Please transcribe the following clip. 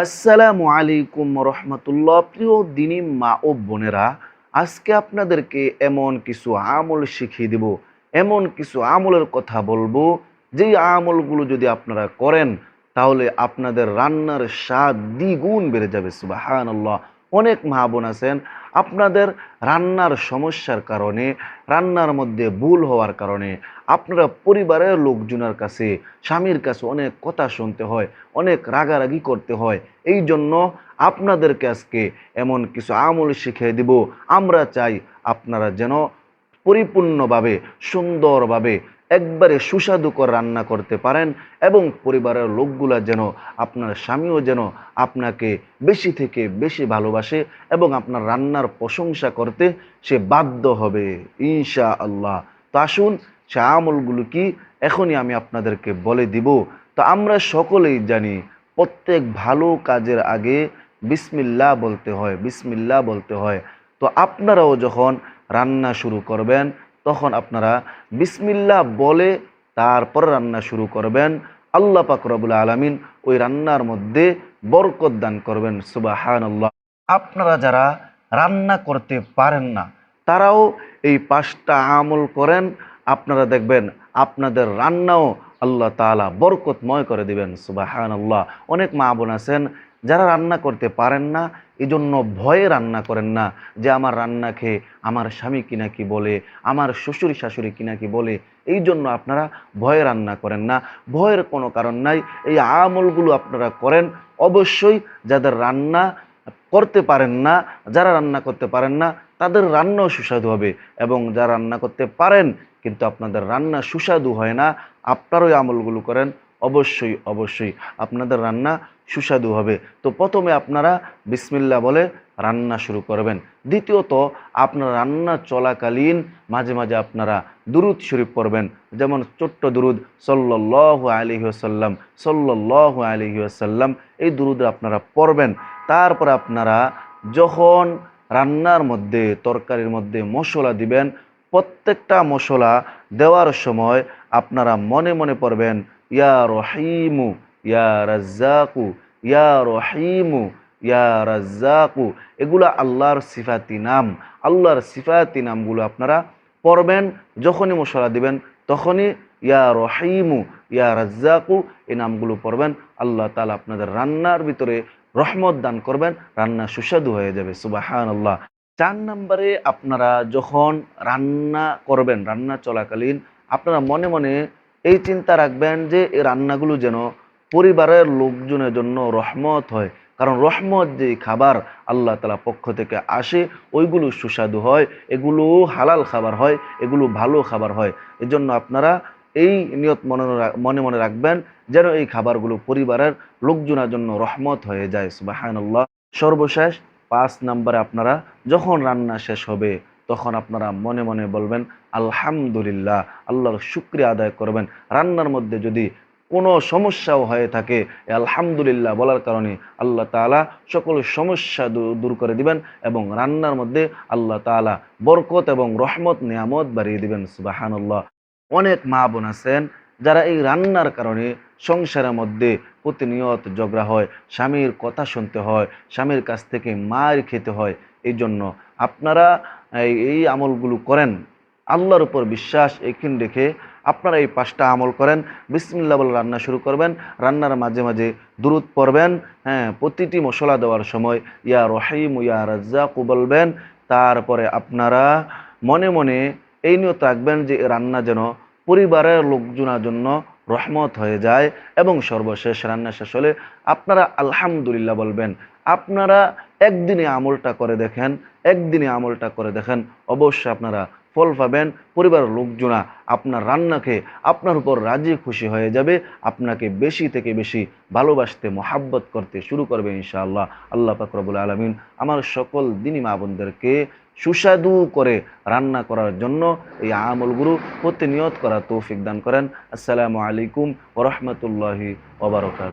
আসসালামু আলাইকুম রহমতুল্লাহ। প্রিয় দিনী মা ও বোনেরা, আজকে আপনাদেরকে এমন কিছু আমল শিখিয়ে দিব, এমন কিছু আমলের কথা বলবো, যেই আমলগুলো যদি আপনারা করেন তাহলে আপনাদের রান্নার স্বাদ দ্বিগুণ বেড়ে যাবে। সুবহানাল্লাহ। অনেক মা বোন আছেন, আপনাদের রান্নার সমস্যার কারণে, রান্নার মধ্যে ভুল হওয়ার কারণে আপনারা পরিবারের লোকজনের কাছে, স্বামীর কাছে অনেক কথা শুনতে হয়, অনেক রাগারাগি করতে হয়। এই জন্য আপনাদেরকে আজকে এমন কিছু আমল শিখিয়ে দিব। আমরা চাই আপনারা যেন পরিপূর্ণভাবে, সুন্দরভাবে, একবারে সুস্বাদুকর রান্না করতে পারেন এবং পরিবারের লোকগুলা যেন, আপনার স্বামীও যেন আপনাকে বেশি থেকে বেশি ভালোবাসে এবং আপনার রান্নার প্রশংসা করতে সে বাধ্য হবে ইনশাআল্লাহ। তো আসুন, সে আমলগুলো কি এখনই আমি আপনাদেরকে বলে দিব। তো আমরা সকলেই জানি, প্রত্যেক ভালো কাজের আগে বিসমিল্লাহ বলতে হয়, বিসমিল্লাহ বলতে হয়। তো আপনারাও যখন রান্না শুরু করবেন তখন আপনারা বিসমিল্লাহ বলে তারপর রান্না শুরু করবেন। আল্লাহ পাক রব্বুল আলামিন ওই রান্নার মধ্যে বরকত দান করবেন। সুবহানাল্লাহ। আপনারা যারা রান্না করতে পারেন না তারাও এই 5টা আমল করেন, আপনারা দেখবেন আপনাদের রান্নাও আল্লাহ তাআলা বরকতময় করে দিবেন। সুবহানাল্লাহ। অনেক মা বোন আছেন যারা রান্না করতে পারেন না, এই জন্য ভয়ে রান্না করেন না, যে আমার রান্না খেয়ে আমার স্বামী কিনা কি বলে, আমার শ্বশুর শাশুড়ি কিনা কি বলে। এই জন্য আপনারা ভয়ে রান্না করেন না। ভয়ের কোনো কারণ নাই। এই আমলগুলো আপনারা করেন। অবশ্যই যাদের রান্না করতে পারেন না, যারা রান্না করতে পারেন না তাদের রান্নাও সুস্বাদু হবে, এবং যারা রান্না করতে পারেন কিন্তু আপনাদের রান্না সুস্বাদু হয় না, আপনারা ওই আমলগুলো করেন, অবশ্যই অবশ্যই আপনাদের রান্না সুস্বাদু হবে। তো প্রথমে আপনারা বিসমিল্লাহ বলে রান্না শুরু করবেন। দ্বিতীয়ত, আপনার রান্না চলাকালীন মাঝে মাঝে আপনারা দুরুদ শরীফ পড়বেন, যেমন ছোট্ট দুরুদ সাল্লাল্লাহু আলাইহি ওয়াসাল্লাম, সাল্লাল্লাহু আলাইহি ওয়াসাল্লাম, এই দুরুদ আপনারা পড়বেন। তারপর আপনারা যখন রান্নার মধ্যে, তরকারির মধ্যে মশলা দিবেন, প্রত্যেকটা মশলা দেওয়ার সময় আপনারা মনে মনে পড়বেন ইয়া রহিমু ইয়া রাজ্জাকু, ইয়া রহিমু ইয়া রাজ্জাকু। এগুলা আল্লাহর সিফাতি নাম। আল্লাহর সিফাতি নামগুলো আপনারা পড়বেন। যখনই মশলা দিবেন তখনই ইয়া রহিমু ইয়া রাজ্জাকু এই নামগুলো পড়বেন। আল্লাহ তাআলা আপনাদের রান্নার ভিতরে রহমত দান করবেন, রান্না সুস্বাদু হয়ে যাবে। সুবহানাল্লাহ। 4 নম্বরে, আপনারা যখন রান্না করবেন, রান্না চলাকালীন আপনারা মনে মনে এই চিন্তা রাখবেন যে এই রান্নাগুলো যেন পরিবারের লোকজনের জন্য রহমত হয়। কারণ রহমত যে খাবার আল্লাহ তাআলা পক্ষ থেকে আসে, ওইগুলো সুস্বাদু হয়, এগুলো হালাল খাবার হয়, এগুলো ভালো খাবার হয়। এজন্য আপনারা এই নিয়ত মনে মনে রাখবেন যেন এই খাবারগুলো পরিবারের লোকজনের জন্য রহমত হয়ে যায়। সুবহানাল্লাহ। সর্বশেষ 5 নম্বরে, আপনারা যখন রান্না শেষ হবে তখন আপনারা মনে মনে বলবেন আলহামদুলিল্লাহ, আল্লাহর শুকরিয়া আদায় করবেন। রান্নার মধ্যে যদি কোনো সমস্যাও হয়ে থাকে, আলহামদুলিল্লাহ বলার কারণে আল্লাহ তাআলা সকল সমস্যা দূর করে দিবেন এবং রান্নার মধ্যে আল্লাহ তাআলা বরকত এবং রহমত নিয়ামত বাড়িয়ে দিবেন। সুবহানাল্লাহ। অনেক মা বোন আছেন যারা এই রান্নার কারণে সংসারের মধ্যে প্রতিনিয়ত ঝগড়া হয়, স্বামীর কথা শুনতে হয়, স্বামীর কাছ থেকে মার খেতে হয়। এই জন্য আপনারা এই আমলগুলো করেন। আল্লাহর উপর বিশ্বাস একিন রেখে আপনারা এই 5টা আমল করেন। বিসমিল্লাহ বলে রান্না শুরু করবেন, রান্নার মাঝে মাঝে দুরুদ পড়বেন, হ্যাঁ, প্রতিটি মশলা দেওয়ার সময় ইয়া রহিম ইয়া রাজ্জাকু বলবেন। তারপরে আপনারা মনে মনে এই নিয়ত রাখবেন যে রান্না যেন পরিবারের লোকজনের জন্য রহমত হয়ে যায়। এবং সর্বশেষ রান্না শেষ হলে আপনারা আলহামদুলিল্লাহ বলবেন। আপনারা একদিনে আমলটা করে দেখেন, একদিনে আমলটা করে দেখেন, অবশ্যই আপনারা ফল পাবেন। পরিবারের লোকজনা আপনার রান্নাকে আপনার উপর রাজি খুশি হয়ে যাবে, আপনাকে বেশি থেকে বেশি ভালোবাসতে, মহাব্বত করতে শুরু করবে ইনশাআল্লাহ। আল্লাহ পাক রব্বুল আলামিন আমার সকল দিনী মা বোনদেরকে সুস্বাদু করে রান্না করার জন্য এই আমলগুলো প্রতিনিয়ত করার তৌফিক দান করেন। আসসালামু আলাইকুম ওয়া রাহমাতুল্লাহি ওয়া বারাকাতুহু।